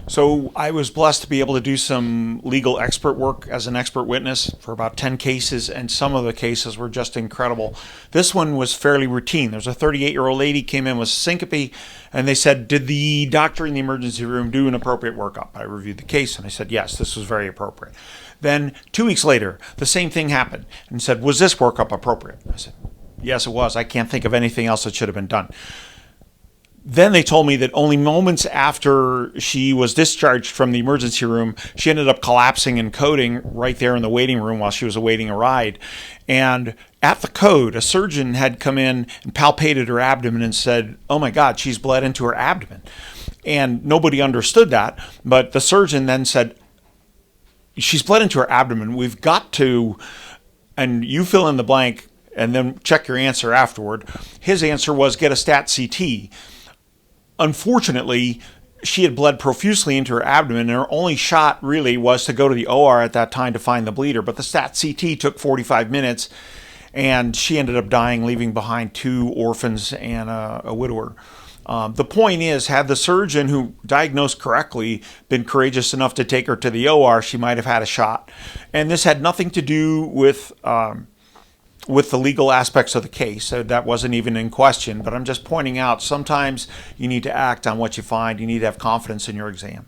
So I was blessed to be able to do some legal expert work as an expert witness for about 10 cases, and some of the cases were just incredible. This one was fairly routine. There's a 38-year-old lady came in with syncope, and they said, did the doctor in the emergency room do an appropriate workup? I reviewed the case, and I said, yes, this was very appropriate. Then 2 weeks later, the same thing happened, and said, was this workup appropriate? I said, yes, it was. I can't think of anything else that should have been done. Then they told me that only moments after she was discharged from the emergency room, she ended up collapsing and coding right there in the waiting room while she was awaiting a ride. And at the code, a surgeon had come in and palpated her abdomen and said, oh my God, she's bled into her abdomen. And nobody understood that. But the surgeon then said, she's bled into her abdomen. We've got to, and you fill in the blank and then check your answer afterward. His answer was get a stat CT. Unfortunately, she had bled profusely into her abdomen, and her only shot really was to go to the OR at that time to find the bleeder. But the stat CT took 45 minutes, and she ended up dying, leaving behind 2 orphans and a widower. The point is, had the surgeon who diagnosed correctly been courageous enough to take her to the OR, she might have had a shot. And this had nothing to do with the legal aspects of the case. So that wasn't even in question, but I'm just pointing out sometimes you need to act on what you find. You need to have confidence in your exam.